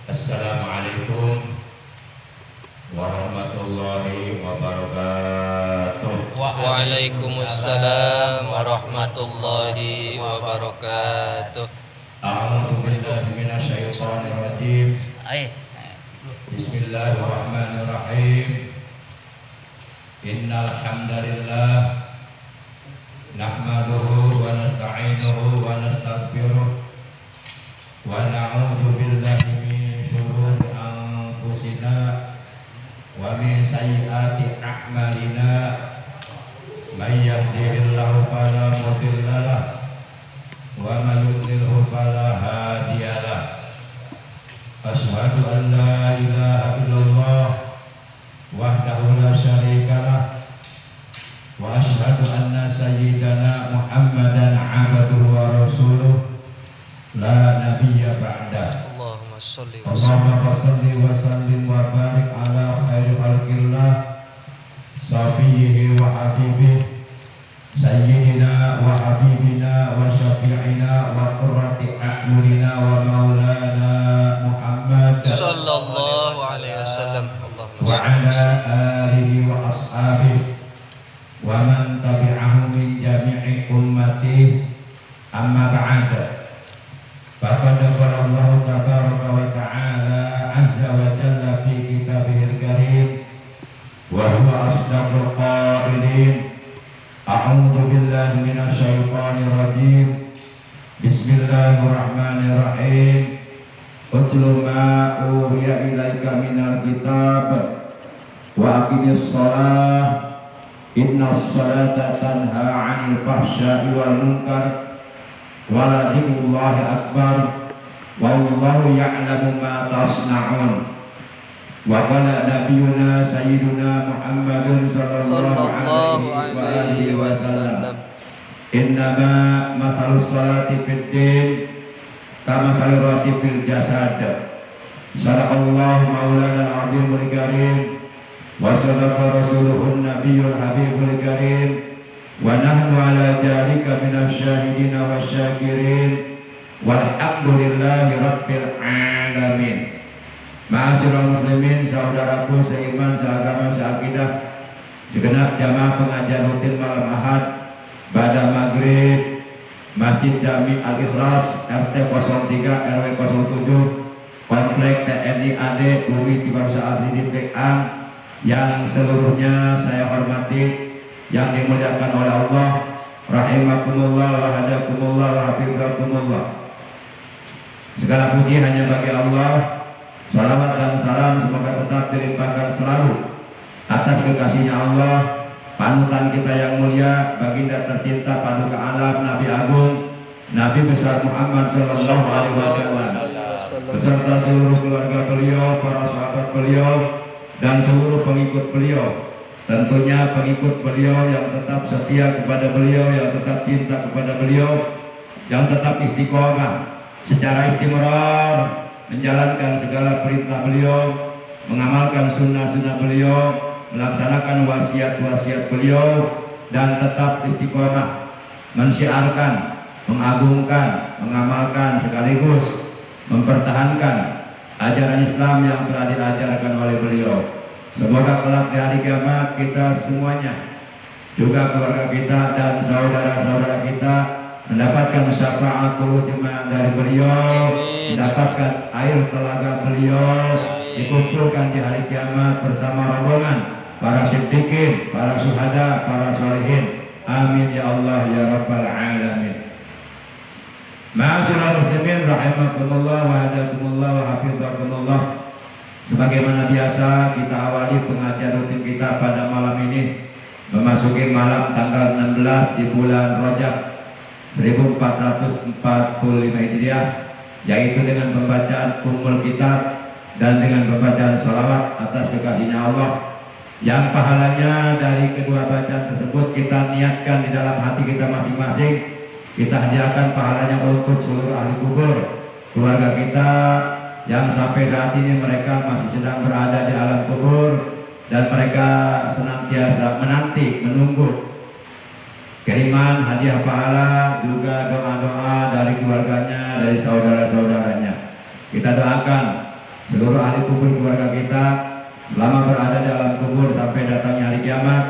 Assalamualaikum warahmatullahi wabarakatuh. Waalaikumsalam warahmatullahi wabarakatuh. A'udzu billahi minasyaitonir rajim. Bismillahirrahmanirrahim. Innal hamdalillah nahmaduhu wa nasta'inuhu wa nastaghfiruh wa na'udzu billahi min syururi anfusina wa min sayyiati a'malina. May yahdihillahu fala mudilla lahu wa may yudlilhu fala hadiya lahu. Asyhadu an la ilaha illallah wahdahu la syarika lahu wa asyhadu anna sayyidana Muhammadan 'abduhu wa rasuluh la nabiyya ba'da. Allahumma shalli wa Allahumma shalli wa sallim wa barik ala khairi khalqillah safiyyihi wa habibihi sayyidina wa habibina wa syafi'ina wa qurrati a'yunina wa maulana Muhammad sallallahu alaihi wasallam. wa ala alihi wa ashabihi wa man tabi'ahum min jami'i ummati. Amma ba'd. Faqad qala Allah tabaraka wa ta'ala azza wa jalla fi kitabihil karim wa huwa asdaqul qailin. A'udzu billahi minasyaitonir rajim. Bismillahirrahmanirrahim. Utlu ma uhiya ilaika minal kitab wa aqimis shalah innas salata tanha 'anil fahsya'i wal munkar wa la dzikrullahi akbar wallahu ya'lamu ma tasna'un. Wa qala nabiyuna sayyiduna Muhammadun sallallahu alaihi wasallam innama mathalus salati fid din kama mathali rasi fil jasad. Sadaqallahu maulana al-azimul karim wa sadaqa rasuluhun nabiyyul habibul karim wa nahnu ala dhalika minasyahidin wasyakirin walhamdulillahi rabbil alamin. Ma'asyiral muslimin, saudaraku seiman, seagama, seakidah, segenap jamaah pengajian rutin malam Ahad pada maghrib Masjid Jami Al-Ikhlas RT 03 RW 07 Komplek TNI AD UI Tibarusa Azhidin PA yang seluruhnya saya hormati, yang dimuliakan oleh Allah, rahimakumullah wa hadakumullah wa hafizakumullah. Segala puji hanya bagi Allah. Salawat dan salam semoga tetap dilimpahkan selalu atas kekasihnya Allah, panutan kita yang mulia, baginda tercinta paduka alam, Nabi Agung, Nabi besar Muhammad sallallahu alaihi wasallam, beserta seluruh keluarga beliau, para sahabat beliau, dan seluruh pengikut beliau. Tentunya pengikut beliau yang tetap setia kepada beliau, yang tetap cinta kepada beliau, yang tetap istiqomah secara istimrar menjalankan segala perintah beliau, mengamalkan sunnah-sunnah beliau, melaksanakan wasiat-wasiat beliau, dan tetap istiqomah mensyiarkan, mengagungkan, mengamalkan sekaligus mempertahankan ajaran Islam yang telah diajarkan oleh beliau. Semoga kelak di hari kiamat kita semuanya, juga keluarga kita dan saudara-saudara kita, mendapatkan syafaatul jemaah dari beliau, mendapatkan air telaga beliau, dikumpulkan di hari kiamat bersama rombongan para siddiqin, para syuhada, para sholihin. Amin ya Allah ya rabbal alamin. Ma'asyiral muslimin rahimakumullah wa hadakumullah wa hafizakumullah. Sebagaimana biasa kita awali pengajian rutin kita pada malam ini, memasuki malam tanggal 16 di bulan Rajab 1445 Hijriah, yaitu dengan pembacaan Ummul Kitab dan dengan pembacaan salawat atas kekasihnya Allah, yang pahalanya dari kedua bacaan tersebut kita niatkan di dalam hati kita masing-masing. Kita hadiahkan pahalanya untuk seluruh ahli kubur, keluarga kita yang sampai saat ini mereka masih sedang berada di alam kubur, dan mereka senantiasa menanti, menunggu kiriman hadiah pahala, juga doa-doa dari keluarganya, dari saudara-saudaranya. Kita doakan seluruh ahli kubur keluarga kita selama berada dalam kubur sampai datangnya hari kiamat.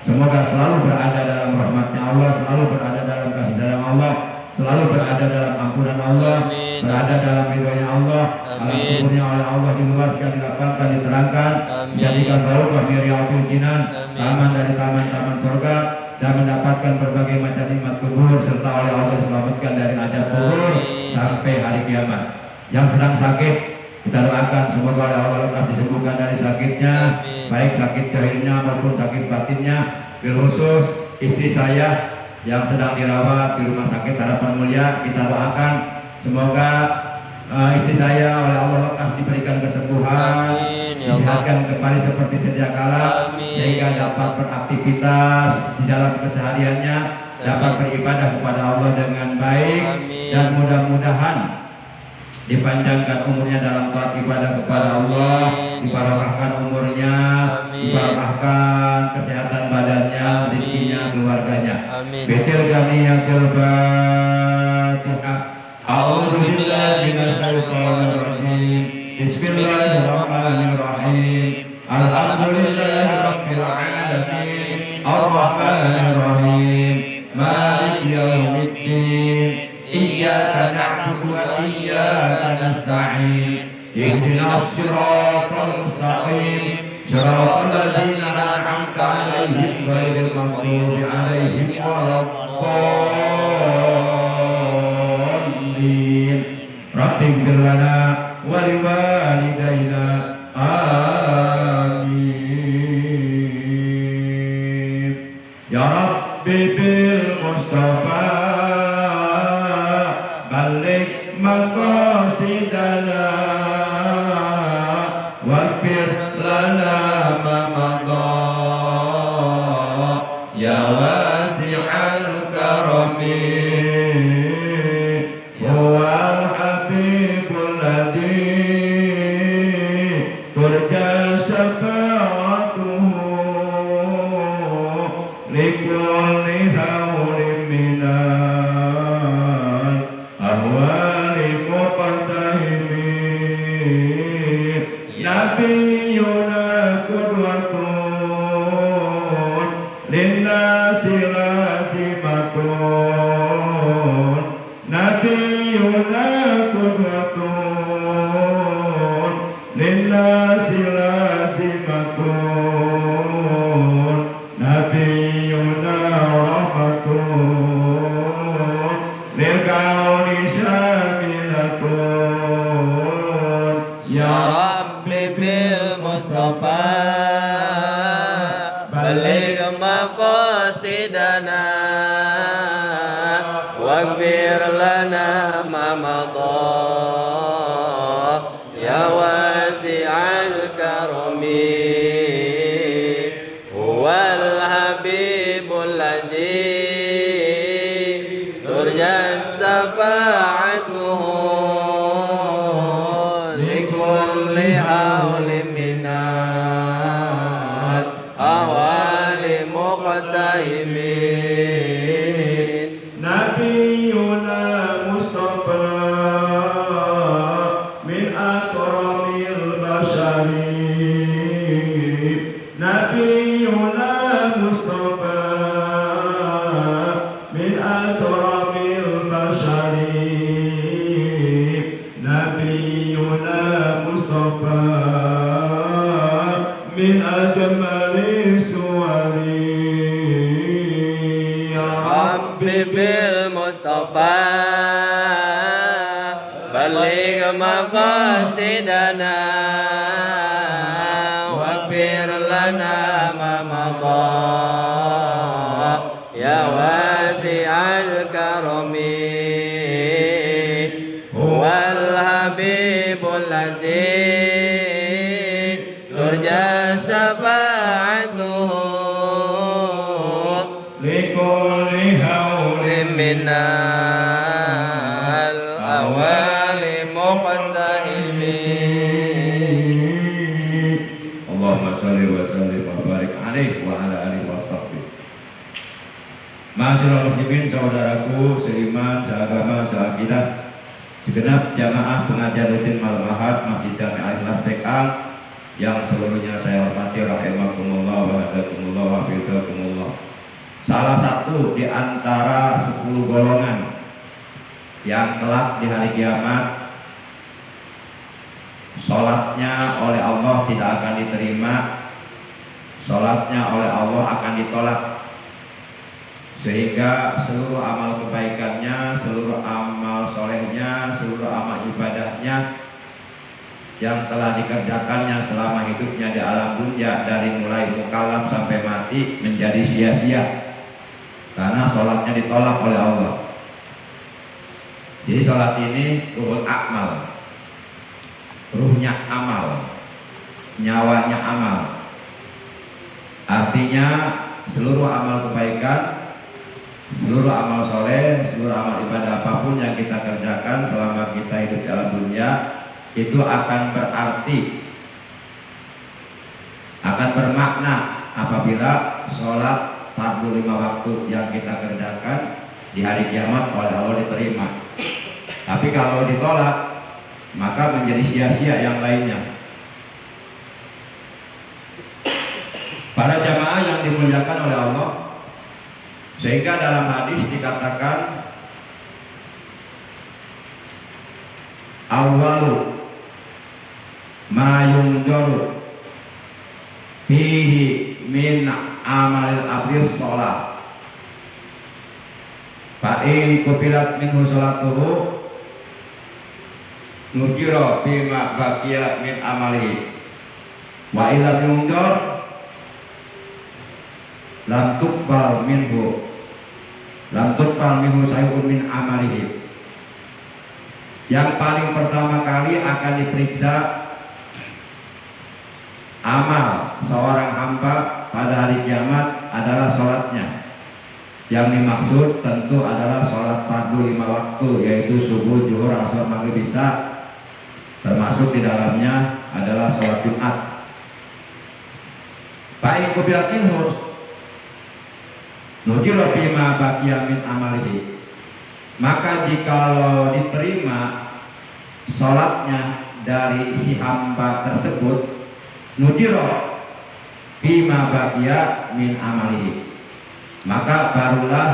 Semoga selalu berada dalam rahmatnya Allah, selalu berada dalam kasih sayang Allah, selalu berada dalam ampunan Allah, Amin. berada dalam ridhonya Allah. Alam Amin. kuburnya oleh Allah diluaskan, dilapangkan, diterangkan, Amin. dijadikan raudhah min riyadhil jinan, Amin. taman dari taman-taman surga, dan mendapatkan berbagai macam nikmat kubur, serta oleh Allah diselamatkan dari azab kubur Amin. sampai hari kiamat. Yang sedang sakit, kita doakan semoga oleh Allah lekas disembuhkan dari sakitnya, Amin. baik sakit zahirnya maupun sakit batinnya. Bil khusus istri saya yang sedang dirawat di rumah sakit Harapan Mulia, kita doakan semoga istri saya oleh Allah lekas diberikan kesembuhan, Amin, ya Allah. disehatkan kembali seperti sedia kala, Amin, sehingga ya dapat Allah. beraktivitas di dalam kesehariannya, dapat Amin. beribadah kepada Allah dengan baik, Amin. dan mudah-mudahan dipanjangkan umurnya dalam taat ibadah kepada Allah, Amin. dibarokahkan umurnya, Amin. dibarokahkan kesehatan badannya, Amin. rezekinya, keluarganya. Amin. Betil jamiyatil Fatihah. A'udzu billahi minasyaitonir rajim. Bismillahirrahmanirrahim. Alhamdulillahi rabbil alamin. Arrahmanir rahim. Maliki yaumiddin. Iyyaka na'budu wa iyyaka nasta'in. Ihdinas siratal mustaqim. Siratal ladzina an'amta 'alaihim ghairil maghdubi 'alaihim waladdallin. Rabbighfir lana wa liwalidayna. Amin. Ya Rabbi bil Mustafa balik maqasidana waghfir lana ma madha ya wasi'al karami huwal habibul ladzi turja syafa'atuhu likulli hawlin minal ahwali muqtahimin. Nabiyuna qudwatun linnasi lazimatun. Nabiyuna qudwatun linnasi lazimatun. Nabiyuna rahmatun lil kauni syamilatun. Ya Rabbi bil Mustafa baligh maqasidana waghfir lana ma madha ya wasi'al karami huwal habibul ladzi turja syafa'atuhu likulli hawlin minal ahwali muqtahimin. Nabiyuna Mustafa min akramil bashari. Nabiyuna Mustafa min akramil bashari. Nabiyuna Mustafa min ajmali suwari. Ya Rabbi bil Mustafa baligh maqasidana waghfir lana ma madha ya wasi'al karami huwal habibul ladzi turja syafa'atuhu likulli hawlin minal awali muqtahimin. Allahumma sholli wa sallim wa barik alaihi wa ala alihi wa sahbihi. Ma'asyiral muslimin, saudaraku seiman, seagama, seakidah, segenap jamaah pengajar rutin malam Ahad Masjid Jami Al-Ikhlas Bekang yang seluruhnya saya hormati, rahimakumullah wa hadakumullah wa fidakumullah. Salah satu di antara 10 golongan yang kelak di hari kiamat sholatnya oleh Allah tidak akan diterima, sholatnya oleh Allah akan ditolak, sehingga seluruh amal kebaikannya, seluruh amal solehnya, seluruh amal ibadahnya yang telah dikerjakannya selama hidupnya di alam dunia dari mulai mukallaf sampai mati menjadi sia-sia karena sholatnya ditolak oleh Allah. Jadi sholat ini ruhul akmal, ruhnya amal, nyawanya amal. Artinya seluruh amal kebaikan, seluruh amal soleh, seluruh amal ibadah apapun yang kita kerjakan selama kita hidup di alam dunia itu akan berarti, akan bermakna apabila sholat 45 waktu yang kita kerjakan di hari kiamat oleh Allah diterima. Tapi kalau ditolak maka menjadi sia-sia yang lainnya. Para jamaah yang dimuliakan oleh Allah, sehingga dalam hadis dikatakan awwalu ma yunjaru fihi min amalil abdi sholat fa in kubilat minhu sholatuhu nukiro bima baqiya min amalihi wa ilam yunjar lam tuqbal minhu sayun min amalihi. Yang paling pertama kali akan diperiksa amal seorang hamba pada hari kiamat adalah sholatnya. Yang dimaksud tentu adalah sholat fardu 5 waktu, yaitu subuh, zuhur, asar, maghrib, isya, termasuk di dalamnya adalah sholat Jumat. Baik kubilat minhu nukiro bima baqiya min amalihi, maka jikalau diterima sholatnya dari si hamba tersebut, nukiro bima baqiya min amalihi, maka barulah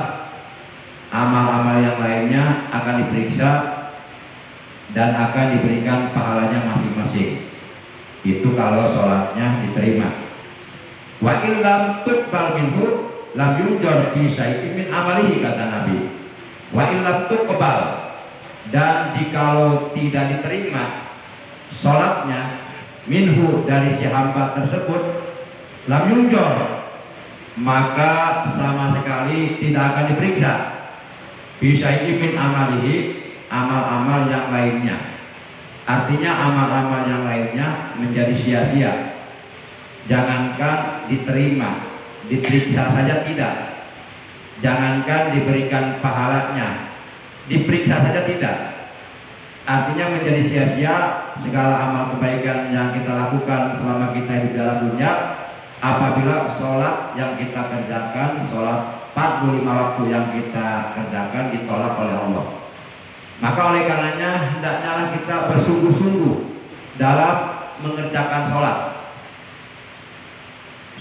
amal-amal yang lainnya akan diperiksa dan akan diberikan pahalanya masing-masing. Itu kalau sholatnya diterima. Wa illam tuqbal minhu lam yunjar bi syai'in min amalihi, kata Nabi. Wa illam tuqbal, dan jikalau tidak diterima sholatnya minhu dari si hamba tersebut, lam yunjar, maka sama sekali tidak akan diperiksa bi syai'in min amalihi, amal-amal yang lainnya. Artinya amal-amal yang lainnya menjadi sia-sia. Jangankan diterima, diperiksa saja tidak. Jangankan diberikan pahalanya, diperiksa saja tidak. Artinya menjadi sia-sia segala amal kebaikan yang kita lakukan selama kita hidup dalam dunia apabila sholat yang kita kerjakan, sholat 45 waktu yang kita kerjakan ditolak oleh Allah. Maka oleh karenanya hendaknya kita bersungguh-sungguh dalam mengerjakan sholat,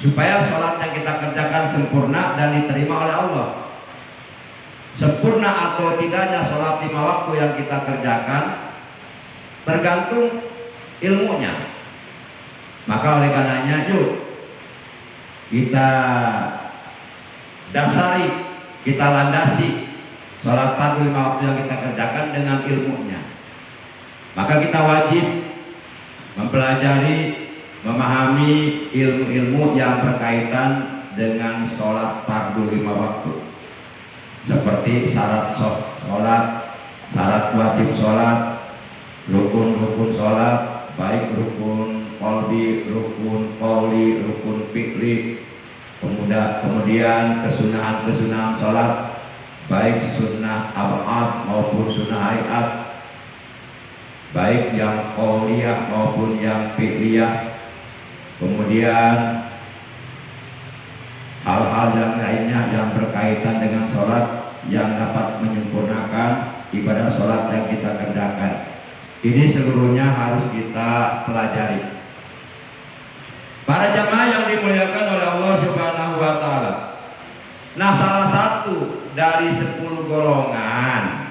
supaya sholat yang kita kerjakan sempurna dan diterima oleh Allah. Sempurna atau tidaknya sholat 5 waktu yang kita kerjakan tergantung ilmunya. Maka oleh karenanya yuk kita dasari, kita landasi sholat 45 waktu yang kita kerjakan dengan ilmunya. Maka kita wajib mempelajari, memahami ilmu-ilmu yang berkaitan dengan sholat fardu 5 waktu, seperti syarat sholat, syarat wajib sholat, rukun-rukun sholat, baik rukun qalbi, rukun qauli, rukun fi'li, kemudian kesunahan-kesunahan sholat, baik sunnah ab'ad maupun sunnah hayat, baik yang qauliyah maupun yang fi'liyah. Kemudian hal-hal yang lainnya yang berkaitan dengan sholat yang dapat menyempurnakan ibadah sholat yang kita kerjakan. Ini seluruhnya harus kita pelajari. Para jamaah yang dimuliakan oleh Allah Subhanahu wa Ta'ala. Nah, salah satu dari 10 golongan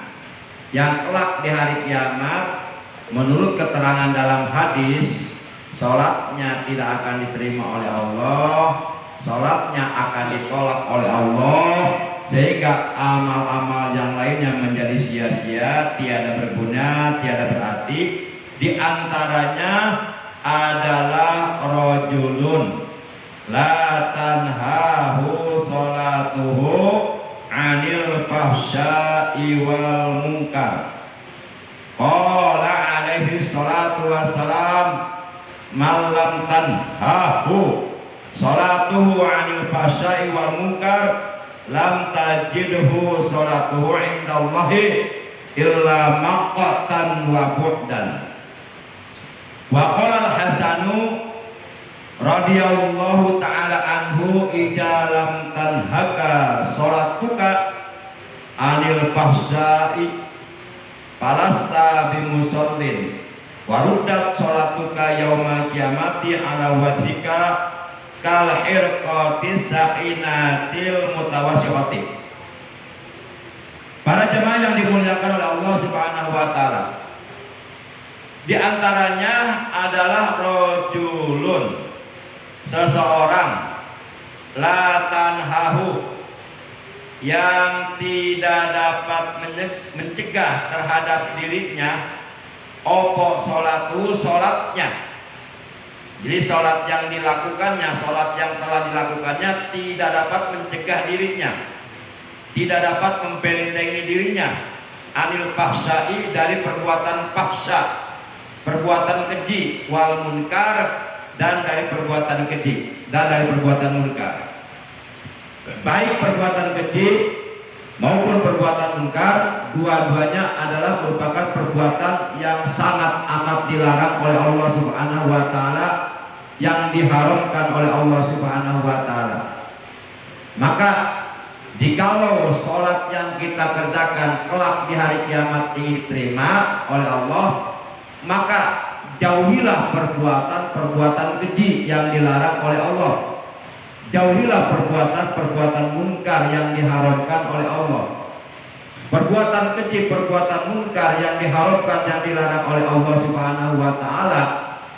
yang kelak di hari kiamat, menurut keterangan dalam hadis, sholatnya tidak akan diterima oleh Allah, sholatnya akan ditolak oleh Allah, sehingga amal-amal yang lainnya menjadi sia-sia, tiada berguna, tiada berarti. Di antaranya adalah rajulun la tanhahu sholatuhu anil fahsya'i wal munkar. Qala alaihi salatu wassalam man lam tanhahu sholatuhu anil fahsya'i wal munkar lam tajidhu sholatuhu indallahi illa maqtan wa bu'dan. Wa qala al-Hasanu radhiyallahu ta'ala anhu idza lam tanhaka sholatuka anil fahsya'i falasta bimusallin wa ruddat sholatuka yaumal qiyamati ala wajhika kal hirqatis sahinatil mutawassihati. Para jemaah yang dimuliakan oleh Allah Subhanahu wa Ta'ala, di antaranya adalah rajulun, seseorang, la tanhahu, yang tidak dapat mencegah terhadap dirinya opo sholatu, sholatnya. Jadi sholat yang dilakukannya, sholat yang telah dilakukannya tidak dapat mencegah dirinya, tidak dapat membentengi dirinya anil fahsya'i, dari perbuatan fahsya, perbuatan keji, wal munkar, dan dari perbuatan keji dan dari perbuatan munkar. Baik perbuatan keji maupun perbuatan munkar, dua-duanya adalah merupakan perbuatan yang sangat amat dilarang oleh Allah Subhanahu wa Ta'ala, yang diharamkan oleh Allah Subhanahu wa Ta'ala. Maka jikalau sholat yang kita kerjakan kelak di hari kiamat ini diterima oleh Allah, maka jauhilah perbuatan-perbuatan keji yang dilarang oleh Allah. Jauhilah perbuatan-perbuatan munkar yang diharamkan oleh Allah. Perbuatan keji, perbuatan munkar yang diharamkan, yang dilarang oleh Allah Subhanahu wa Ta'ala,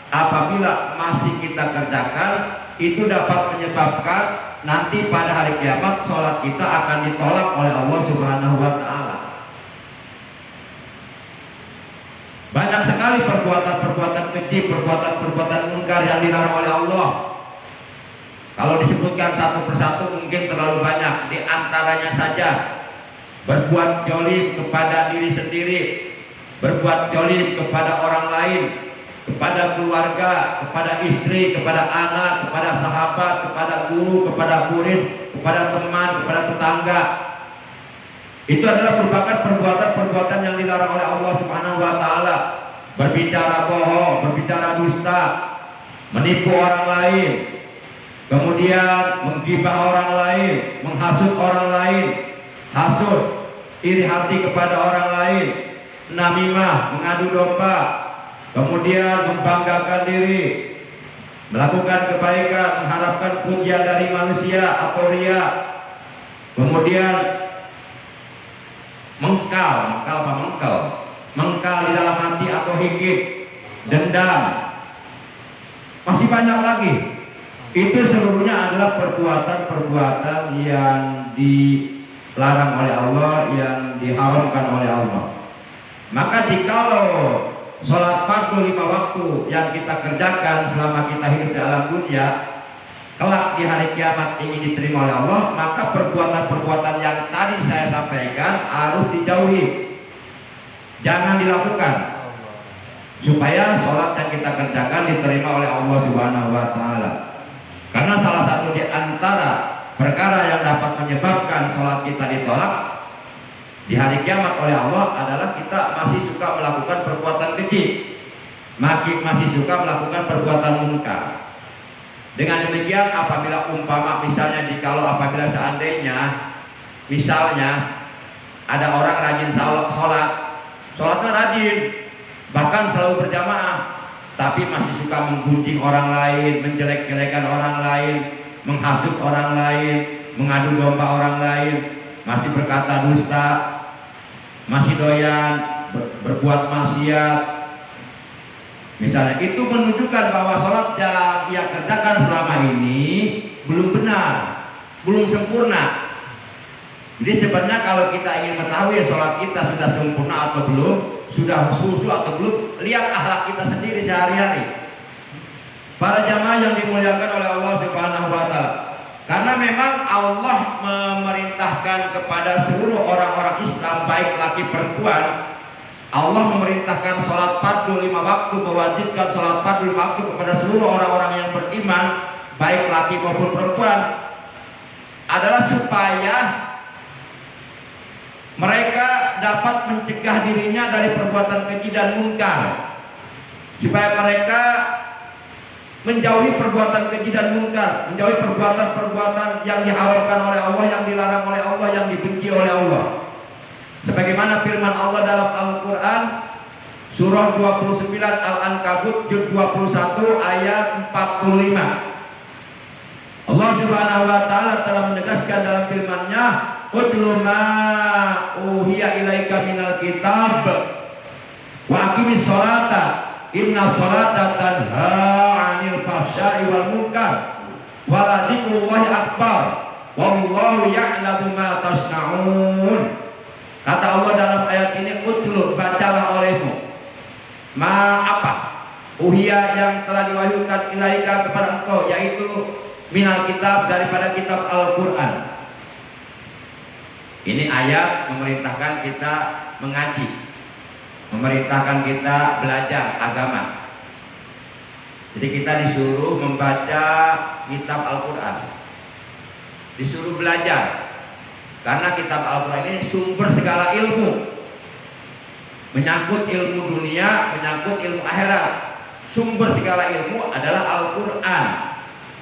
apabila masih kita kerjakan, itu dapat menyebabkan nanti pada hari kiamat sholat kita akan ditolak oleh Allah Subhanahu wa Ta'ala. Banyak sekali perbuatan-perbuatan keji, perbuatan-perbuatan munkar yang dilarang oleh Allah. Kalau disebutkan satu persatu mungkin terlalu banyak. Di antaranya saja berbuat jolim kepada diri sendiri, berbuat jolim kepada orang lain, kepada keluarga, kepada istri, kepada anak, kepada sahabat, kepada guru, kepada murid, kepada teman, kepada tetangga. Itu adalah merupakan perbuatan-perbuatan yang dilarang oleh Allah Subhanahu wa Ta'ala. Berbicara bohong, berbicara dusta, menipu orang lain, kemudian menggibah orang lain, menghasut orang lain, hasud, iri hati kepada orang lain, namimah, mengadu domba, kemudian membanggakan diri, melakukan kebaikan, mengharapkan pujian dari manusia atau ria, kemudian mengkal di dalam hati atau hikit, dendam, masih banyak lagi. Itu seluruhnya adalah perbuatan-perbuatan yang dilarang oleh Allah, yang diharamkan oleh Allah. Maka jikalau sholat fardu 5 waktu yang kita kerjakan selama kita hidup di alam dunia, kelak di hari kiamat ingin diterima oleh Allah, maka perbuatan-perbuatan yang tadi saya sampaikan harus dijauhi, jangan dilakukan, supaya sholat yang kita kerjakan diterima oleh Allah Subhanahu wa Ta'ala. Karena salah satu di antara perkara yang dapat menyebabkan sholat kita ditolak di hari kiamat oleh Allah adalah kita masih suka melakukan perbuatan keji, masih suka melakukan perbuatan munkar. Dengan demikian, apabila umpama misalnya apabila seandainya misalnya Ada orang rajin sholatnya rajin, bahkan selalu berjamaah, tapi masih suka menggunjing orang lain, menjelek-jelekan orang lain, menghasut orang lain, mengadu domba orang lain, masih berkata dusta, masih doyan berbuat maksiat. Misalnya, itu menunjukkan bahwa sholat yang ia kerjakan selama ini belum benar, belum sempurna. Jadi sebenarnya kalau kita ingin mengetahui sholat kita sudah sempurna atau belum, sudah khusyuk atau belum, lihat akhlak kita sendiri sehari-hari. Para jamaah yang dimuliakan oleh Allah Subhanahu wa Ta'ala, karena memang Allah memerintahkan kepada seluruh orang-orang Islam, baik laki perempuan, Allah memerintahkan sholat fardu 5 waktu, mewajibkan sholat fardu 5 waktu kepada seluruh orang-orang yang beriman, baik laki maupun perempuan, adalah supaya mereka dapat mencegah dirinya dari perbuatan keji dan munkar, supaya mereka menjauhi perbuatan keji dan munkar, menjauhi perbuatan-perbuatan yang diharamkan oleh Allah, yang dilarang oleh Allah, yang dibenci oleh Allah. Sebagaimana firman Allah dalam Al-Quran surah 29 Al-Ankabut juz 21 ayat 45. Allah Subhanahu wa Ta'ala telah menegaskan dalam firman-Nya, "Utlu ma uhiya ilaika minal kitab wa aqimis sholata inna sholata tanha 'anil fahsya'i wal munkar wa la dzikrullahi akbar wallahu ya'lamu ma tasna'un." Kata Allah dalam ayat ini, utlu, bacalah olehmu ma apa uhiya yang telah diwahyukan ilaika kepada engkau, yaitu minal kitab, daripada kitab Al-Quran. Ini ayat memerintahkan kita mengaji, memerintahkan kita belajar agama. Jadi kita disuruh membaca kitab Al-Quran, disuruh belajar, karena kitab Al-Quran ini sumber segala ilmu, menyangkut ilmu dunia, menyangkut ilmu akhirat. Sumber segala ilmu adalah Al-Quran.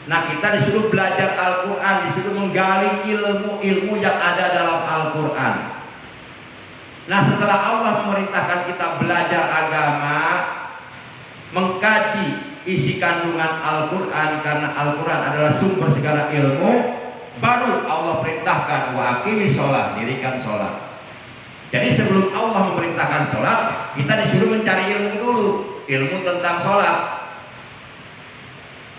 Nah, kita disuruh belajar Al-Quran, disuruh menggali ilmu-ilmu yang ada dalam Al-Quran. Nah, setelah Allah memerintahkan kita belajar agama, mengkaji isi kandungan Al-Quran, karena Al-Quran adalah sumber segala ilmu, baru Allah perintahkan wa aqimis sholat, dirikan sholat. Jadi sebelum Allah memerintahkan sholat, kita disuruh mencari ilmu dulu, ilmu tentang sholat.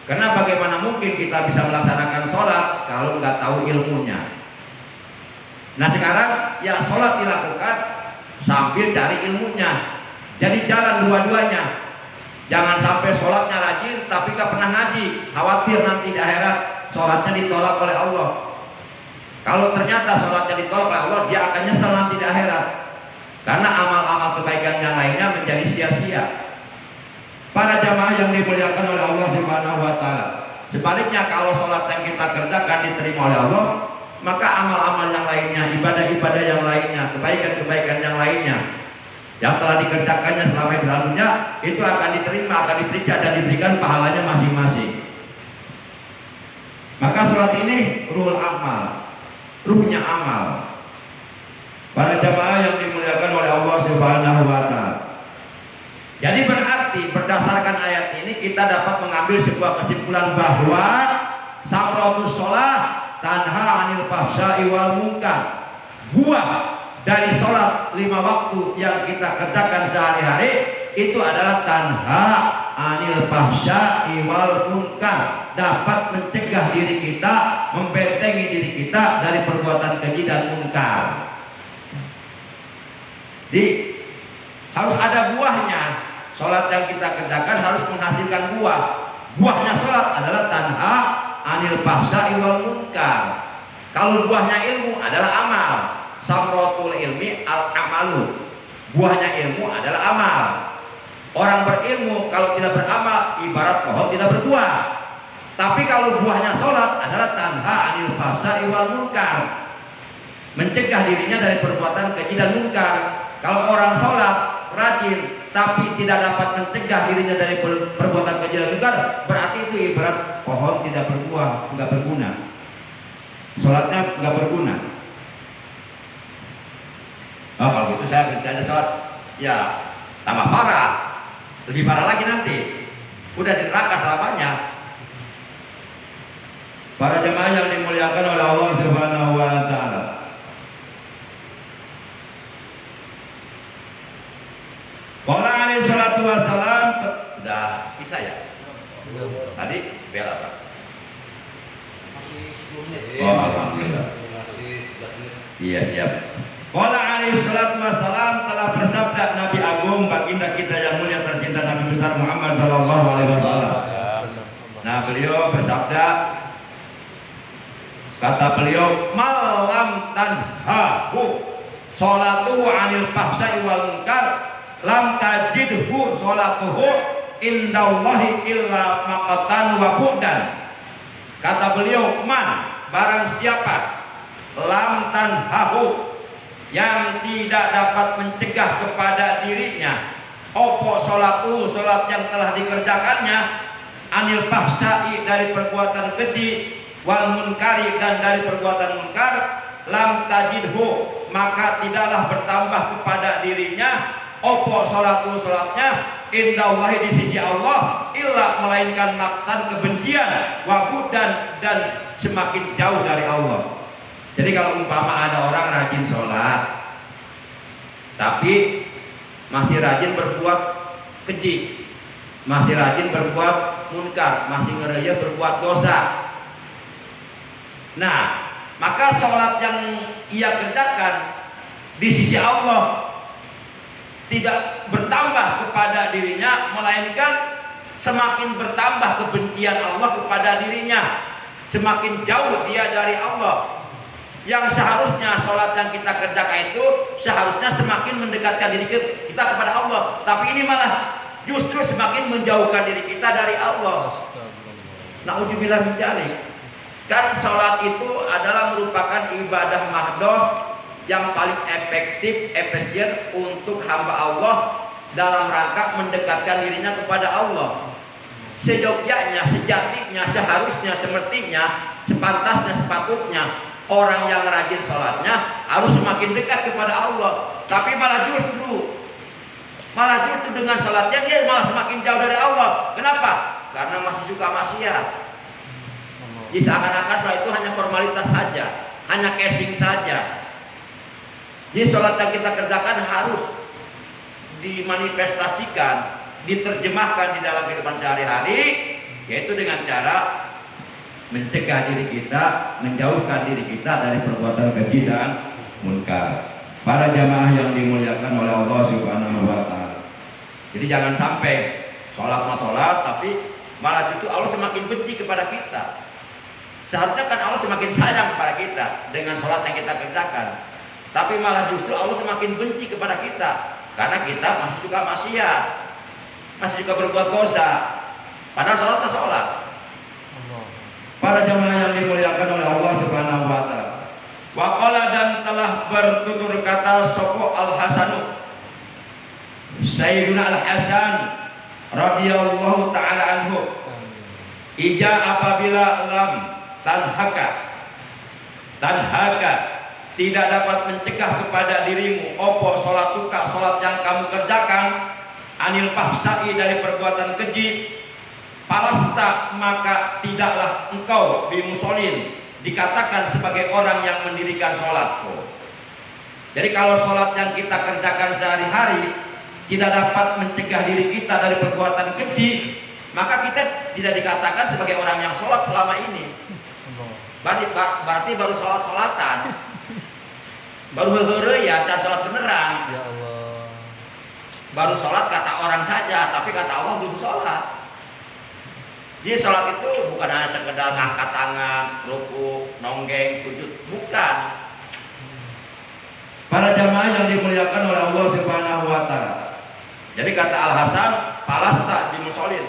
Karena bagaimana mungkin kita bisa melaksanakan sholat kalau nggak tahu ilmunya. Nah sekarang ya sholat dilakukan sambil cari ilmunya. Jadi jalan dua-duanya. Jangan sampai sholatnya rajin tapi nggak pernah ngaji, khawatir nanti di akhirat sholatnya ditolak oleh Allah. Kalau ternyata sholatnya ditolak oleh Allah, dia akan nyesel nanti di akhirat, karena amal-amal kebaikan yang lainnya menjadi sia-sia. Para jamaah yang dimuliakan oleh Allah Subhanahu wa Ta'ala, sebaliknya kalau sholat yang kita kerjakan diterima oleh Allah, maka amal-amal yang lainnya, ibadah-ibadah yang lainnya, kebaikan-kebaikan yang lainnya yang telah dikerjakannya selama hidupnya itu akan diterima, akan diperiksa dan diberikan pahalanya masing-masing. Maka sholat ini ruhul amal, ruhnya amal. Para jamaah yang dimuliakan oleh Allah Subhanahu wa Ta'ala, jadi berarti berdasarkan ayat ini kita dapat mengambil sebuah kesimpulan bahwa samratus sholah tanha anil fahsya'i wal munkar. Buah dari sholat 5 waktu yang kita kerjakan sehari-hari itu adalah tanha anil fahsya'i wal munkar, dapat mencegah diri kita, membentengi diri kita dari perbuatan keji dan munkar. Jadi harus ada buahnya. Sholat yang kita kerjakan harus menghasilkan buah. Buahnya sholat adalah tanha anil fahsya'i wal munkar. Kalau buahnya ilmu adalah amal. Samratul ilmi al-amalu. Buahnya ilmu adalah amal. Orang berilmu kalau tidak beramal ibarat pohon tidak berbuah. Tapi kalau buahnya sholat adalah tanha anil fahsya'i wal munkar, mencegah dirinya dari perbuatan keji dan munkar. Kalau orang sholat rajin tapi tidak dapat mencegah dirinya dari perbuatan keji dan munkar, berarti itu ibarat pohon tidak berbuah, nggak berguna. Sholatnya nggak berguna. Oh, kalau gitu saya berhenti aja sholat. Ya, tambah parah. Lebih parah lagi nanti. Udah di neraka selamanya. Para jemaah yang dimuliakan oleh Allah Subhanahu wa taala. Qala alaihi salatu wassalam, sudah bisa ya? Tadi bel apa? Oh, alhamdulillah. Iya, siap. Qala alaihi salatu wassalam, telah bersabda Nabi Agung baginda kita yang mulia tercinta Nabi besar Muhammad sallallahu alaihi wasallam. Nah, beliau bersabda, kata beliau, malam tanhahu sholatuhu anil fahsai wal munkar lam tajidhu sholatuhu indallahi illa maqatan wa bu'dan. Kata beliau, man, barang siapa lam tanhahu, yang tidak dapat mencegah kepada dirinya opo sholatuhu, sholat yang telah dikerjakannya, anil fahsai, dari perbuatan keji, wal munkari, dan dari perbuatan munkar, lam tajidhu, maka tidaklah bertambah kepada dirinya opo sholatu, sholatnya, indallahi, di sisi Allah, illa, melainkan maktan, kebencian, wabudan, dan semakin jauh dari Allah. Jadi kalau umpama ada orang rajin sholat tapi masih rajin berbuat keji, masih rajin berbuat munkar, masih ngeraya berbuat dosa, nah maka sholat yang ia kerjakan di sisi Allah tidak bertambah kepada dirinya, melainkan semakin bertambah kebencian Allah kepada dirinya, semakin jauh dia dari Allah. Yang seharusnya sholat yang kita kerjakan itu seharusnya semakin mendekatkan diri kita kepada Allah, tapi ini malah justru semakin menjauhkan diri kita dari Allah. Na'udzubillah min dzalik. Kan sholat itu adalah merupakan ibadah mahdoh yang paling efektif, efisien untuk hamba Allah dalam rangka mendekatkan dirinya kepada Allah. Seyogyanya, sejatinya, seharusnya, semestinya, sepantasnya, sepatutnya orang yang rajin sholatnya harus semakin dekat kepada Allah. Tapi malah justru dengan sholatnya dia malah semakin jauh dari Allah. Kenapa? Karena masih suka maksiat. Jadi seakan-akan sholat itu hanya formalitas saja, hanya casing saja. Jadi sholat yang kita kerjakan harus dimanifestasikan, diterjemahkan di dalam kehidupan sehari-hari, yaitu dengan cara mencegah diri kita, menjauhkan diri kita dari perbuatan keji dan munkar. Para jamaah yang dimuliakan oleh Allah Subhanahu wa taala. Jadi jangan sampai sholat tapi malah justru Allah semakin benci kepada kita. Seharusnya kan Allah semakin sayang kepada kita dengan sholat yang kita kerjakan, tapi malah justru Allah semakin benci kepada kita karena kita masih suka maksiat, masih suka berbuat dosa. Padahal sholat sholat. Para jamaah yang dimuliakan oleh Allah Subhanahu wa taala. Wa qala, dan telah bertutur kata sapa Al-Hasanu, Sayyiduna Al-Hasan radhiyallahu taala anhu, ija apabila lam tanhaka tidak dapat mencegah kepada dirimu opo sholatuka, sholat yang kamu kerjakan, anil fahsai, dari perbuatan keji, palasta, maka tidaklah engkau bimusolin, dikatakan sebagai orang yang mendirikan sholat. Jadi kalau sholat yang kita kerjakan sehari-hari tidak dapat mencegah diri kita dari perbuatan keji, maka kita tidak dikatakan sebagai orang yang sholat selama ini. Berarti baru sholat-sholatan, baru heureuy ya, dan sholat beneran. Ya Allah. Baru sholat kata orang saja, tapi kata Allah belum sholat. Jadi sholat itu bukan hanya sekedar angkat tangan, ruku, nonggeng, sujud, bukan. Para jamaah yang dimuliakan oleh Allah Subhanahu wa taala. Jadi kata Al-Hasan, palasta bimusolin,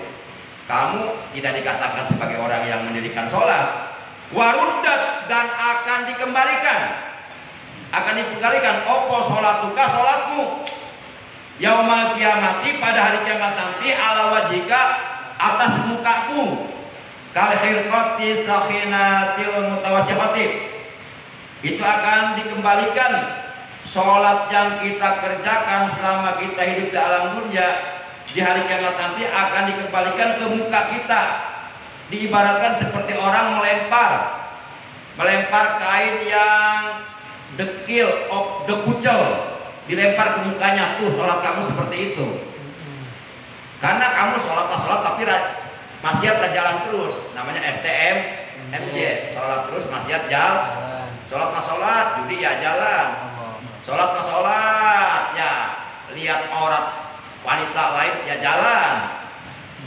kamu tidak dikatakan sebagai orang yang mendirikan sholat. Waruddat, dan akan dikembalikan opo sholatuka, sholatmu, yaumal kiamati, pada hari kiamat nanti, ala wajhika, atas mukamu, kal khirqati sakhinatil mutawasyihati, itu akan dikembalikan sholat yang kita kerjakan selama kita hidup di alam dunia, di hari kiamat nanti akan dikembalikan ke muka kita. Diibaratkan seperti orang melempar kain yang dekil, dekucel, dilempar ke mukanya. Tuh sholat kamu seperti itu. Karena kamu sholat tapi maksiat jalan terus. Namanya STM, MJ. Sholat terus maksiat jalan. Sholat, judi ya jalan. Sholat ya lihat aurat wanita lain ya jalan.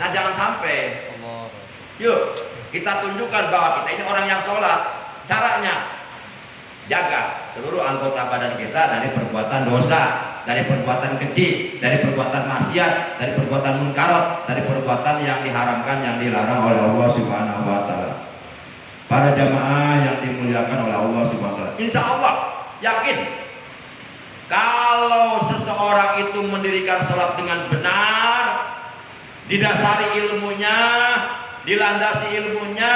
Nah jangan sampai. Yuk kita tunjukkan bahwa kita ini orang yang sholat. Caranya jaga seluruh anggota badan kita dari perbuatan dosa, dari perbuatan keji, dari perbuatan maksiat, dari perbuatan munkarat, dari perbuatan yang diharamkan, yang dilarang oleh Allah Subhanahu wa taala. Para jamaah yang dimuliakan oleh Allah Subhanahu wa taala. Insya Allah yakin kalau seseorang itu mendirikan salat dengan benar, didasari ilmunya, dilandasi ilmunya,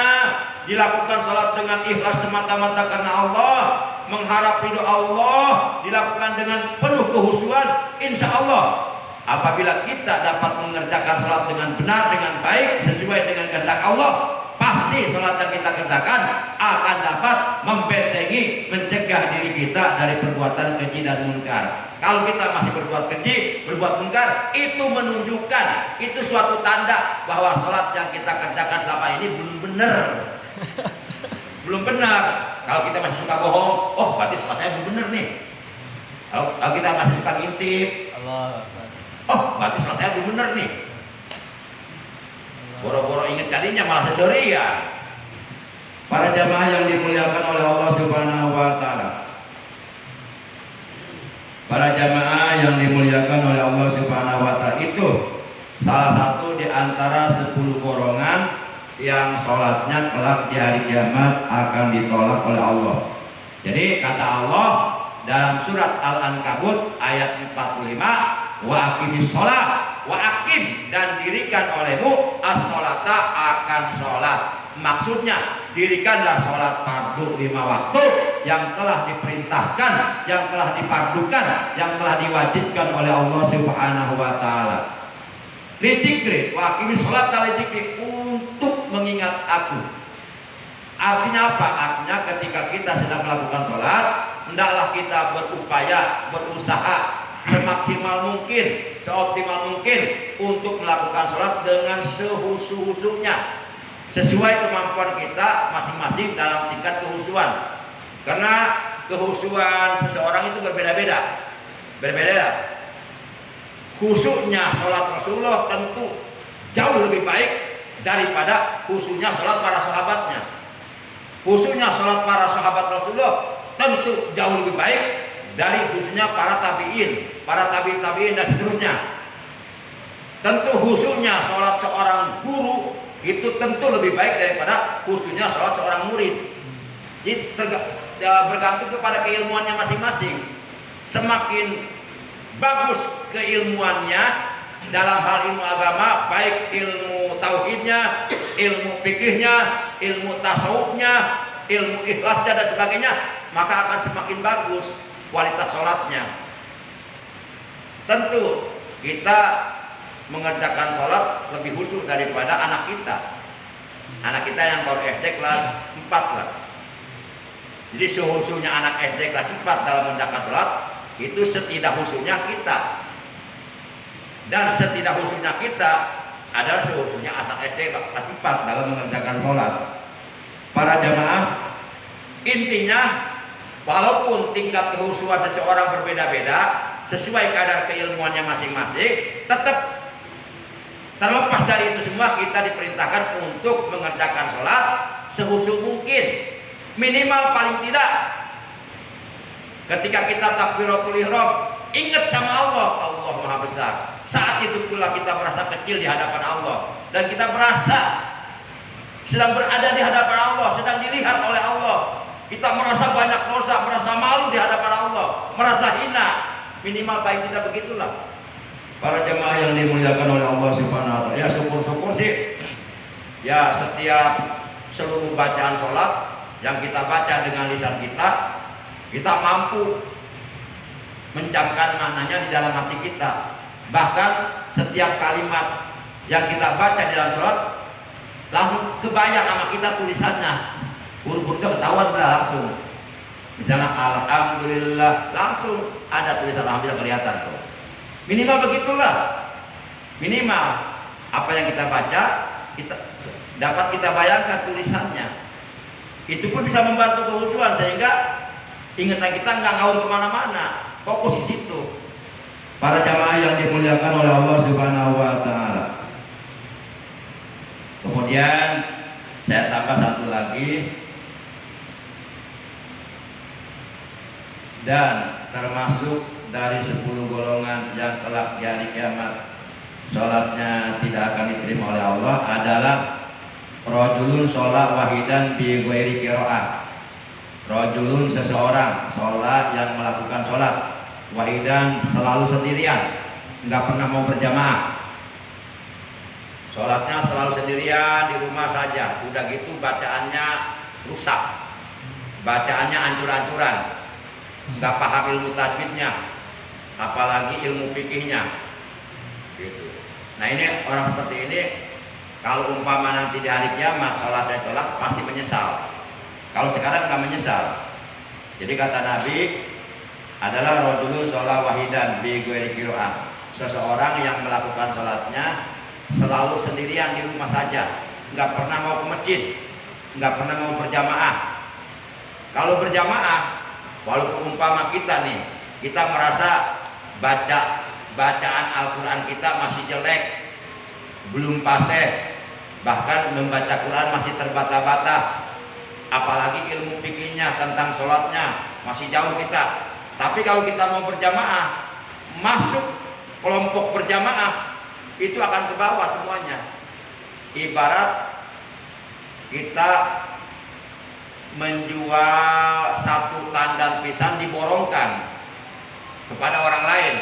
dilakukan salat dengan ikhlas semata-mata karena Allah, mengharap ridho Allah, dilakukan dengan penuh kehusuan, insya Allah apabila kita dapat mengerjakan salat dengan benar, dengan baik, sesuai dengan kehendak Allah, pasti salat yang kita kerjakan akan dapat membentengi, mencegah diri kita dari perbuatan keji dan munkar. Kalau kita masih berbuat keji, berbuat munkar, itu menunjukkan, itu suatu tanda bahwa salat yang kita kerjakan selama ini belum benar. Belum benar. Kalau kita masih suka bohong, oh berarti salatnya belum benar nih. Kalau kita masih suka ngintip, oh berarti salatnya belum benar nih. Boro-boro ingat tadinya malah seserian. Para jamaah yang dimuliakan oleh Allah Subhanahu wa taala. Para jamaah yang dimuliakan oleh Allah Subhanahu wa taala, itu salah satu di antara 10 golongan yang sholatnya kelak di hari kiamat akan ditolak oleh Allah. Jadi kata Allah dalam surat Al-Ankabut ayat 45, wa aqimis sholat, wa aqim, dan dirikan olehmu as-sholata, akan sholat. Maksudnya dirikanlah sholat fardu 5 waktu yang telah diperintahkan, yang telah difardukan, yang telah diwajibkan oleh Allah Subhanahu wa taala. Lidzikri, wa aqimis sholata lidzikri, untuk mengingat aku. Artinya apa? Artinya ketika kita sedang melakukan sholat, hendaklah kita berupaya, berusaha semaksimal mungkin, seoptimal mungkin untuk melakukan sholat dengan sehusu-husunya, sesuai kemampuan kita masing-masing dalam tingkat kehusuan. Karena kehusuan seseorang itu berbeda-beda. Khusyuknya sholat Rasulullah tentu jauh lebih baik daripada khusyuknya sholat para sahabatnya. Khusyuknya sholat para sahabat Rasulullah tentu jauh lebih baik dari khusyuknya para tabi'in, para tabi'in dan seterusnya. Tentu khusyuknya sholat seorang guru itu tentu lebih baik daripada khusyuknya sholat seorang murid. Jadi bergantung kepada keilmuannya masing-masing. Semakin bagus keilmuannya dalam hal ilmu agama, baik ilmu tauhidnya, ilmu fikihnya, ilmu tasawufnya, ilmu ikhlasnya dan sebagainya, maka akan semakin bagus kualitas sholatnya. Tentu kita mengerjakan sholat lebih khusyuk daripada anak kita. Anak kita yang baru SD kelas 4 lah. Jadi sehusunya anak SD kelas 4 dalam mengerjakan sholat itu setidak khusyuknya kita. Dan setidak khusyuknya kita adalah sehusunya anak SD kelas 4 dalam mengerjakan sholat. Para jamaah, intinya walaupun tingkat kehusuan seseorang berbeda-beda sesuai kadar keilmuannya masing-masing, tetap terlepas dari itu semua kita diperintahkan untuk mengerjakan sholat sehusyuk mungkin. Minimal paling tidak ketika kita takbiratul ihram, ingat sama Allah, Allah Maha Besar. Saat itu pula kita merasa kecil di hadapan Allah, dan kita merasa sedang berada di hadapan Allah, sedang dilihat oleh Allah. Kita merasa banyak dosa, merasa malu di hadapan Allah, merasa hina. Minimal baik kita begitulah. Para jemaah yang dimuliakan oleh Allah Subhanahu wa taala, ya syukur-syukur sih. Ya setiap seluruh bacaan sholat yang kita baca dengan lisan kita mampu mencamkan maknanya di dalam hati kita. Bahkan setiap kalimat yang kita baca di dalam sholat langsung kebayang sama kita tulisannya, huruf-hurufnya ketahuan udah langsung. Misalnya alhamdulillah, langsung ada tulisan alhamdulillah kelihatan tuh. Minimal begitulah, minimal apa yang kita baca kita dapat kita bayangkan tulisannya. Itu pun bisa membantu kehusuan sehingga ingatan kita nggak ngaur kemana-mana, fokus di situ. Para jamaah yang dimuliakan oleh Allah Subhanahu Wa Taala. Kemudian saya tambah satu lagi, dan termasuk dari 10 golongan yang kelak di hari kiamat sholatnya tidak akan diterima oleh Allah adalah rajulun sholat wahidan bi ghairi qiraah. Rajulun seseorang sholat yang melakukan sholat wahidan selalu sendirian, nggak pernah mau berjamaah. Sholatnya selalu sendirian di rumah saja. Udah gitu bacaannya rusak, bacaannya ancur-ancuran, nggak paham ilmu tajwidnya, apalagi ilmu fikihnya. Gitu. Nah ini orang seperti ini, kalau umpama nanti di hari kiamat sholatnya tolak, pasti menyesal. Kalau sekarang nggak menyesal. Jadi kata Nabi adalah rajulun sholat wahidan bi ghairi qiraah. Seseorang yang melakukan sholatnya selalu sendirian di rumah saja, nggak pernah mau ke masjid, nggak pernah mau berjamaah. Kalau berjamaah, walaupun umpama kita nih, kita merasa bacaan Al-Quran kita masih jelek, belum fasih, bahkan membaca Quran masih terbata-bata, apalagi ilmu fikihnya tentang sholatnya masih jauh kita. Tapi kalau kita mau berjamaah, masuk kelompok berjamaah, itu akan ke bawah semuanya. Ibarat kita menjual satu tandan pisang diborongkan kepada orang lain.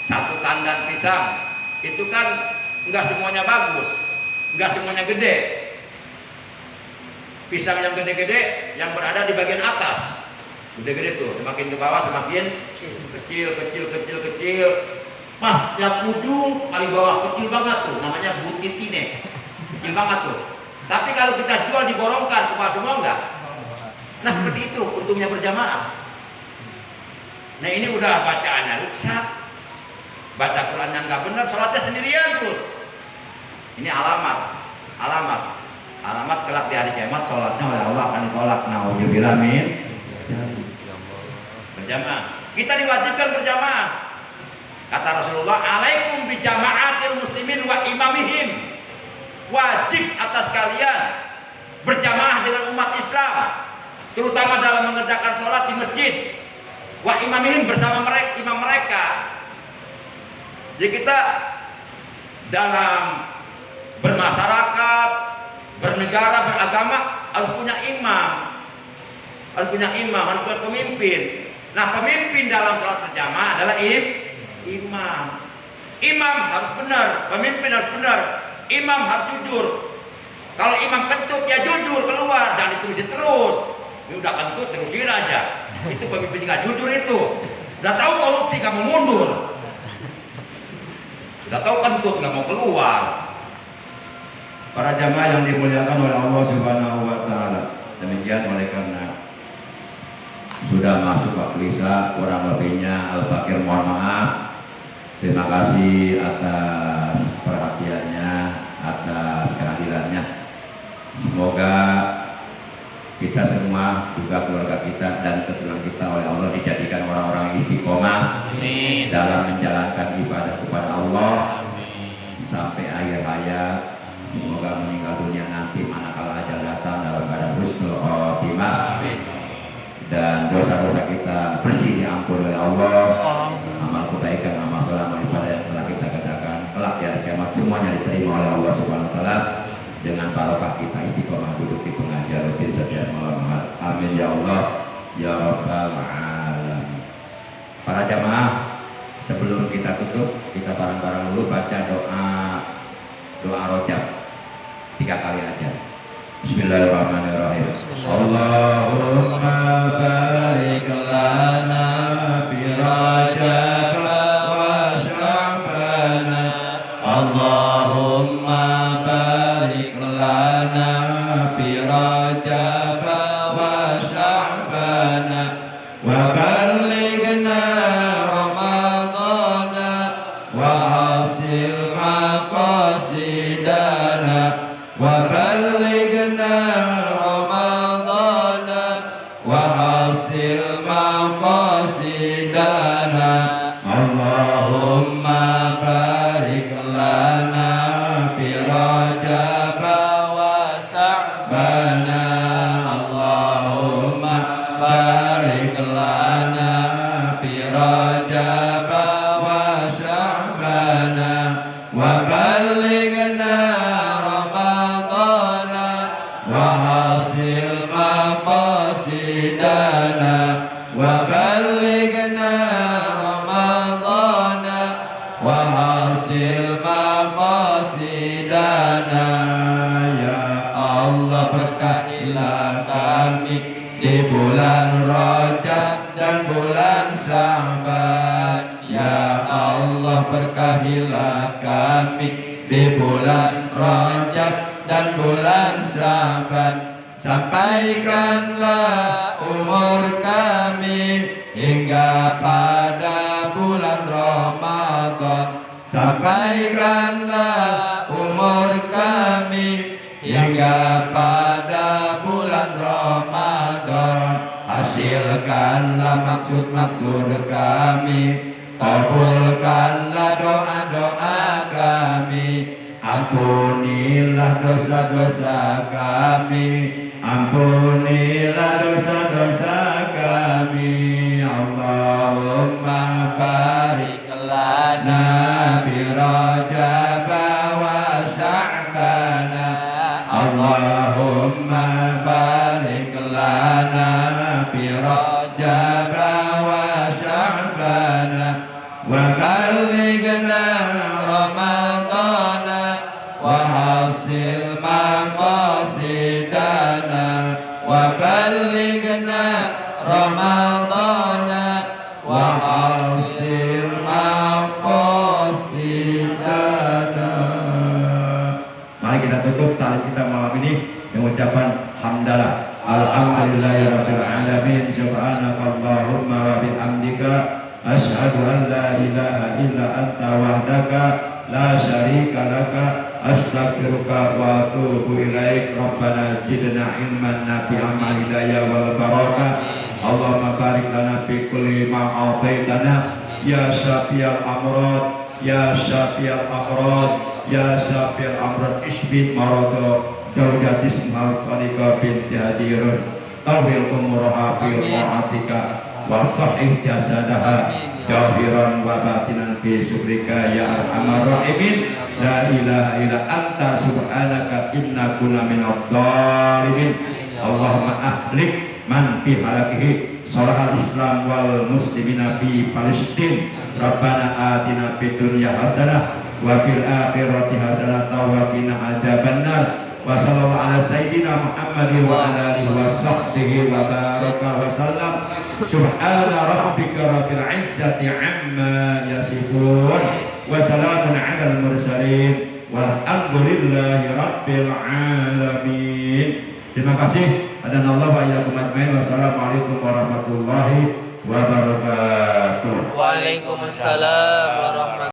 Satu tandan pisang itu kan enggak semuanya bagus, enggak semuanya gede. Pisang yang gede-gede yang berada di bagian atas gede-gede tuh, semakin ke bawah semakin kecil. Pas yang ujung paling bawah kecil banget tuh, namanya butitine, kecil banget tuh. Tapi kalau kita jual diborongkan kepada semua enggak. Nah seperti itu untungnya berjamaah. Nah ini udah bacaannya rusak, baca Qurannya nggak benar, sholatnya sendirian terus. Ini alamat kelak di hari kiamat sholatnya oleh Allah akan ditolak. Nauzubillah min berjamaah. Kita diwajibkan berjamaah. Kata Rasulullah, alaikum bi jama'atil muslimin wa imamihim. Wajib atas kalian berjamaah dengan umat Islam, terutama dalam mengerjakan sholat di masjid. Wa imamihim bersama mereka, imam mereka. Jadi kita dalam bermasyarakat, bernegara, beragama harus punya imam, harus punya pemimpin. Nah pemimpin dalam sholat berjamaah adalah imam. Imam harus benar, pemimpin harus benar, imam harus jujur. Kalau imam kentut ya jujur keluar, jangan diterusin terus. Ini udah kentut terusin aja. Itu pemimpin nggak jujur itu. Udah tahu korupsi nggak mau mundur. Udah tahu kentut nggak mau keluar. Para jamaah yang dimuliakan oleh Allah Subhanahu Wa Taala. Demikian oleh karena sudah masuk waktu Isya, kurang lebihnya Al-Fakir mohon maaf. Terima kasih atas perhatiannya, atas kehadirannya. Semoga kita semua, juga keluarga kita dan keturunan kita oleh Allah dijadikan orang-orang istiqomah dalam menjalankan ibadah kepada Allah sampai akhir hayat. Semoga meninggal dunia nanti manakala ajal datang dalam keadaan husnul khotimah dan dosa-dosa kita bersih diampuni oleh Allah. Amal kebaikan, amal saleh, amal ibadah yang telah kita kerjakan kelak di hari kiamat semuanya diterima oleh Allah Subhanahu Wa Taala dengan barokah kita istiqomah duduk di pengajian rutin setiap malam. Amin ya Allah ya Rabbal Alamin. Para jamaah, sebelum kita tutup, kita bareng-bareng dulu baca doa rojab 3 kali aja. Bismillahirrahmanirrahim. Allahumma barik lana maqasidana. Ya Allah berkahilah kami di bulan Rajab dan bulan Sya'ban. Ya Allah berkahilah kami di bulan Rajab dan bulan Sya'ban. Sampaikanlah umur kami hingga pada bulan Ramadan. Sampaikanlah umur kami hingga pada bulan Ramadan. Hasilkanlah maksud-maksud kami, kabulkanlah doa-doa kami. Ampunilah dosa-dosa kami, ampunilah dosa-dosa kami. Allahumma barik lana bi Rajab wa Sya'ban. Allahumma barik lana bi Rajab wa Sya'ban wa ballighna Ramadan wa hasil maqasidana wa ballighna Ramadan wa hasil maqasidana. Mari kita tutup tali kita malam ini dengan ucapan hamdalah. Alhamdulillahirabbil alamin. Subhanakallahumma wa bihamdika asyhadu an la ilaha illa anta wahdaka la syarika laka astaghfiruka wa atubu ilaik. Rabbana zidna ilman nafi'an wa hidayah wal barakah. Allahumma barik lana fi kulli ma a'taitana ya syafiyal amrad ya syafiyal amrad ya syafiyal amrad isbit marado jaujatis mal salika binti hadirun tawil umuraha fil ta'atika wa sahih jasadaha jahiran wa batinan fi syukrika ya arhamar rahimin. La ilaha illa anta subhanaka inna kunna minadh dhalimin. Allahumma ahlik man fi halakihi salahal islam wal muslimina fi Palestin. Rabbana atina fid dunya hasanah wa fil akhirati hasanah wa qina adzabannar. Wa sallallahu ala sayyidina Muhammadin wa ala alihi wa sahbihi wa baraka wa sallam. Subhana rabbika rabbil izzati amma yasifun wa salamun ala al mursalin walhamdulillahi rabbil alamin. Terima kasih. Adanallahu wa iyyakum ajmain. Wassalamualaikum warahmatullahi wabarakatuh. Waalaikumsalam warahmatullahi